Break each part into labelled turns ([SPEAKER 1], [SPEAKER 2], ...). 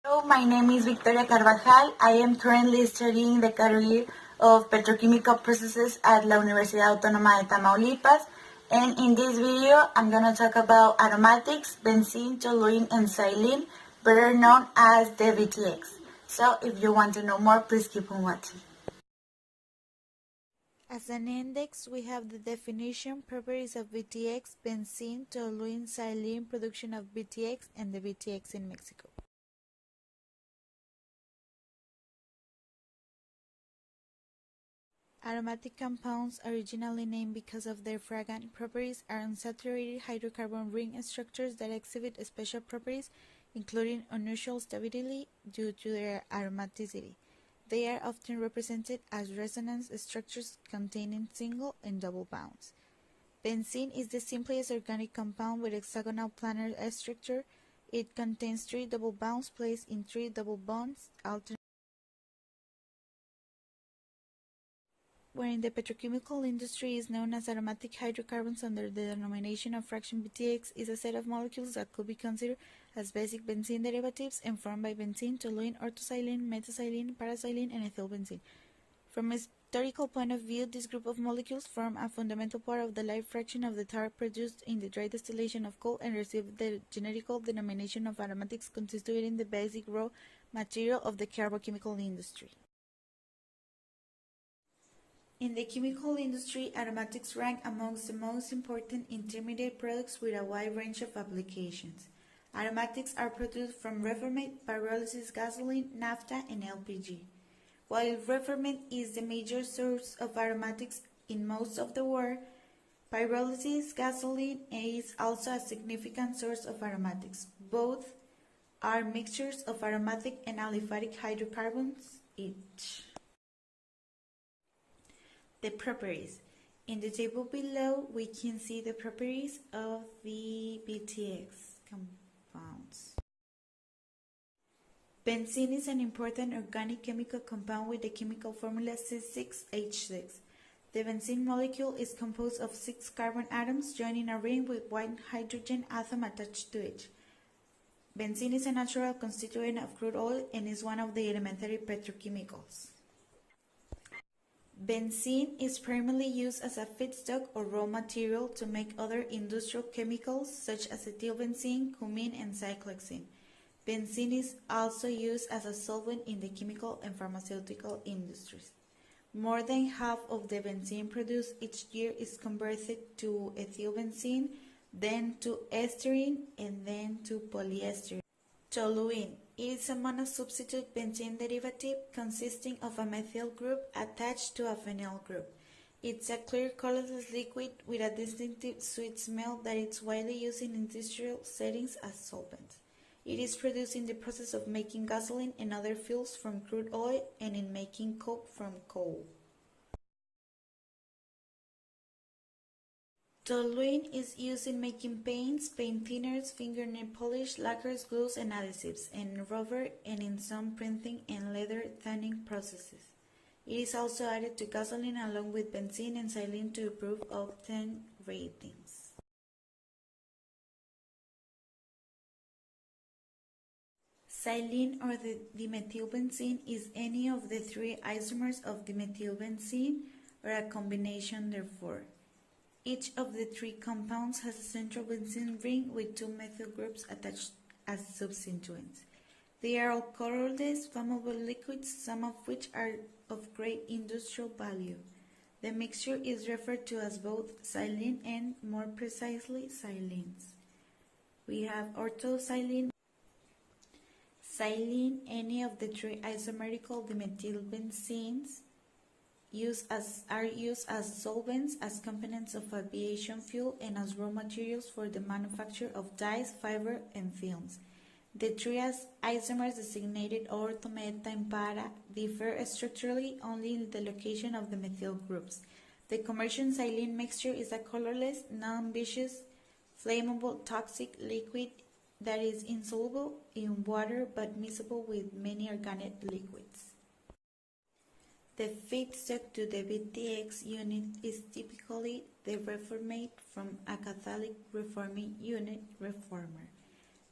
[SPEAKER 1] Hello, my name is Victoria Carvajal. I am currently studying the career of petrochemical processes at La Universidad Autónoma de Tamaulipas. And in this video, I'm going to talk about aromatics, benzene, toluene, and xylene, better known as the VTX. So if you want to know more, please keep on watching.
[SPEAKER 2] As an index, we have the definition, properties of VTX, benzene, toluene, xylene, production of VTX, and the VTX in Mexico. Aromatic compounds, originally named because of their fragrant properties, are unsaturated hydrocarbon ring structures that exhibit special properties, including unusual stability due to their aromaticity. They are often represented as resonance structures containing single and double bonds. Benzene is the simplest organic compound with hexagonal planar structure. It contains 3 double bonds placed in 3 double bonds alternate. Where in the petrochemical industry is known as aromatic hydrocarbons under the denomination of fraction VTX, is a set of molecules that could be considered as basic benzene derivatives and formed by benzene, toluene, orthoxylene, methylxylene, paraxylene, and ethylbenzene. From a historical point of view, this group of molecules form a fundamental part of the life fraction of the tar produced in the dry distillation of coal and receive the generical denomination of aromatics, constituting the basic raw material of the carbochemical industry. In the chemical industry, aromatics rank amongst the most important intermediate products with a wide range of applications. Aromatics are produced from reformate, pyrolysis, gasoline, naphtha, and LPG. While reformate is the major source of aromatics in most of the world, pyrolysis gasoline is also a significant source of aromatics. Both are mixtures of aromatic and aliphatic hydrocarbons each. The properties. In the table below, we can see the properties of the VTX compounds. Benzene is an important organic chemical compound with the chemical formula C6H6. The benzene molecule is composed of 6 carbon atoms joining a ring with one hydrogen atom attached to it. Benzene is a natural constituent of crude oil and is one of the elementary petrochemicals. Benzene is primarily used as a feedstock or raw material to make other industrial chemicals such as ethylbenzene, cumene, and cyclohexane. Benzene is also used as a solvent in the chemical and pharmaceutical industries. More than half of the benzene produced each year is converted to ethylbenzene, then to estyrene, and then to polyestyrene. Toluene is a monosubstitute benzene derivative consisting of a methyl group attached to a phenyl group. It's a clear colorless liquid with a distinctive sweet smell that is widely used in industrial settings as solvent. It is produced in the process of making gasoline and other fuels from crude oil and in making coke from coal. Toluene is used in making paints, paint thinners, fingernail polish, lacquers, glues, and adhesives, and rubber, and in some printing and leather tanning processes. It is also added to gasoline along with benzene and xylene to improve octane ratings. Xylene or the dimethylbenzene is any of the 3 isomers of dimethylbenzene or a combination therefore. Each of the 3 compounds has a central benzene ring with 2 methyl groups attached as substituents. They are all colorless, flammable liquids, some of which are of great industrial value. The mixture is referred to as both xylene and, more precisely, xylenes. We have orthoxylene, xylene, any of the 3 isomerical dimethylbenzenes are used as solvents, as components of aviation fuel, and as raw materials for the manufacture of dyes, fiber, and films. The 3 isomers designated ortho, meta, and para differ structurally only in the location of the methyl groups. The commercial xylene mixture is a colorless, non-viscous, flammable, toxic liquid that is insoluble in water but miscible with many organic liquids. The feedstock to the VTX unit is typically the reformate from a Catholic reforming unit reformer.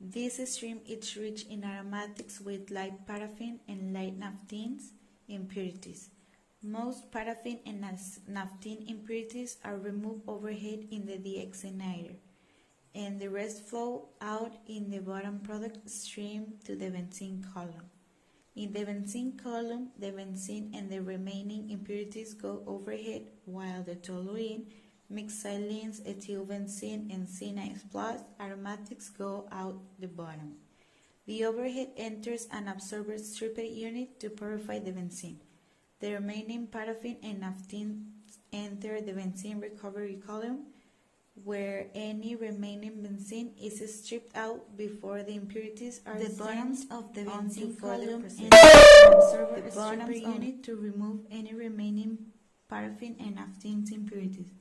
[SPEAKER 2] This stream is rich in aromatics with light paraffin and light naphthenes impurities. Most paraffin and naphthene impurities are removed overhead in the deoxygenator, and the rest flow out in the bottom product stream to the benzene column. In the benzene column, the benzene and the remaining impurities go overhead, while the toluene, mixed xylenes, ethylbenzene, and C9 plus aromatics go out the bottom. The overhead enters an absorber stripper unit to purify the benzene. The remaining paraffin and naphthene enter the benzene recovery column, where any remaining benzene is stripped out before the impurities are
[SPEAKER 1] The bottoms of the benzene column
[SPEAKER 2] and the bottoms unit to remove any remaining paraffin and naphthene impurities.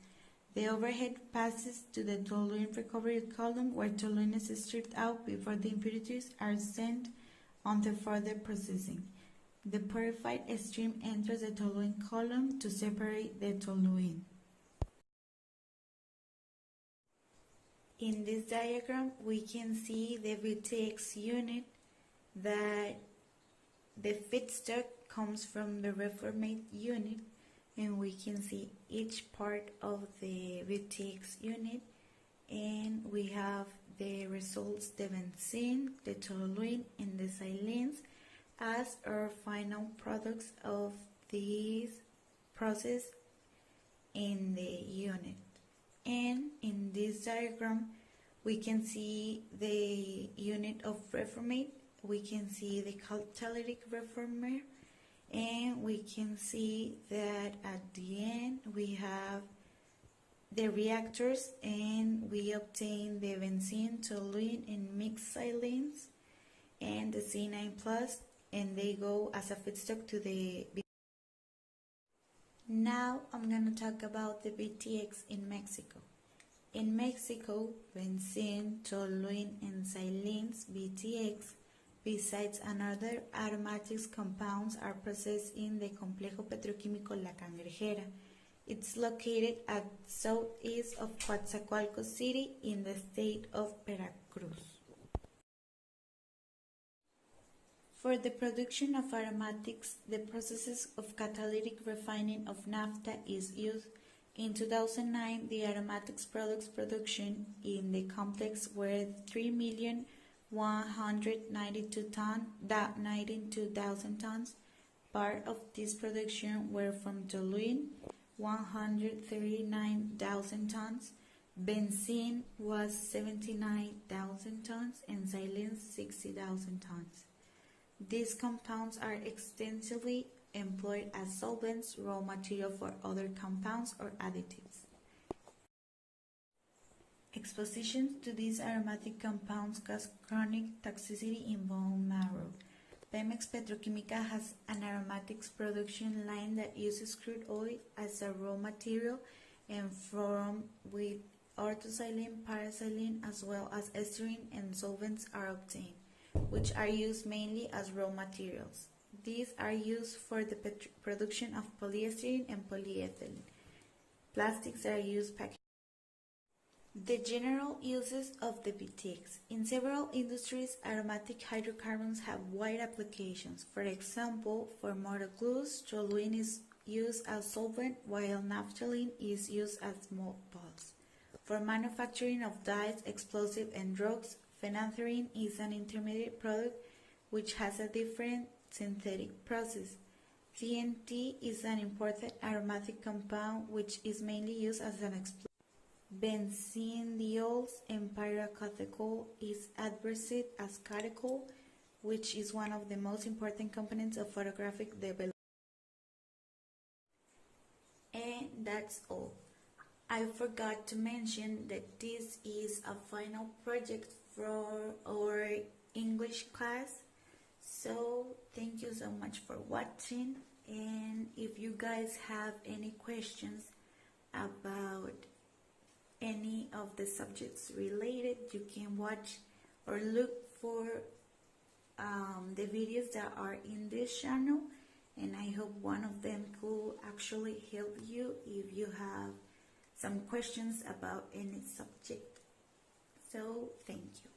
[SPEAKER 2] The overhead passes to the toluene recovery column, where toluene is stripped out before the impurities are sent on to further processing. The purified stream enters the toluene column to separate the toluene. In this diagram, we can see the VTX unit that the feedstock comes from the reformate unit, and we can see each part of the VTX unit, and we have the results, the benzene, the toluene, and the xylenes as our final products of this process in the unit. And in this diagram, we can see the unit of reformate, we can see the catalytic reformer, and we can see that at the end we have the reactors, and we obtain the benzene, toluene, and mixed xylenes, and the C9 plus, and they go as a feedstock to the. Now I'm going to talk about the VTX in Mexico. In Mexico, benzene, toluene, and xylenes VTX, besides another aromatics compounds, are processed in the Complejo Petroquímico La Cangrejera. It's located at southeast of Coatzacoalcos City in the state of Veracruz. For the production of aromatics, the processes of catalytic refining of naphtha is used. In 2009, the aromatics products production in the complex were 3,192,000 tons. Part of this production were from toluene, 139,000 tons, benzene was 79,000 tons, and xylenes 60,000 tons. These compounds are extensively employed as solvents, raw material for other compounds, or additives. Exposition to these aromatic compounds cause chronic toxicity in bone marrow. Pemex Petroquímica has an aromatics production line that uses crude oil as a raw material and from with orthoxylene, paraxylene, as well as estering and solvents are obtained, which are used mainly as raw materials. These are used for the production of polyester and polyethylene. Plastics are used packaging. The general uses of the VTX. In several industries, aromatic hydrocarbons have wide applications. For example, for motor glues, toluene is used as solvent, while naphthalene is used as mothballs. For manufacturing of dyes, explosives, and drugs, phenanthrene is an intermediate product which has a different synthetic process. TNT is an important aromatic compound which is mainly used as an explosive. Benzendiols and pyrocathecol is adversed as catechol, which is one of the most important components of photographic development. And that's all. I forgot to mention that this is a final project for our English class. So thank you so much for watching, and if you guys have any questions about any of the subjects related, you can watch or look for the videos that are in this channel, and I hope one of them could actually help you if you have some questions about any subject. So thank you.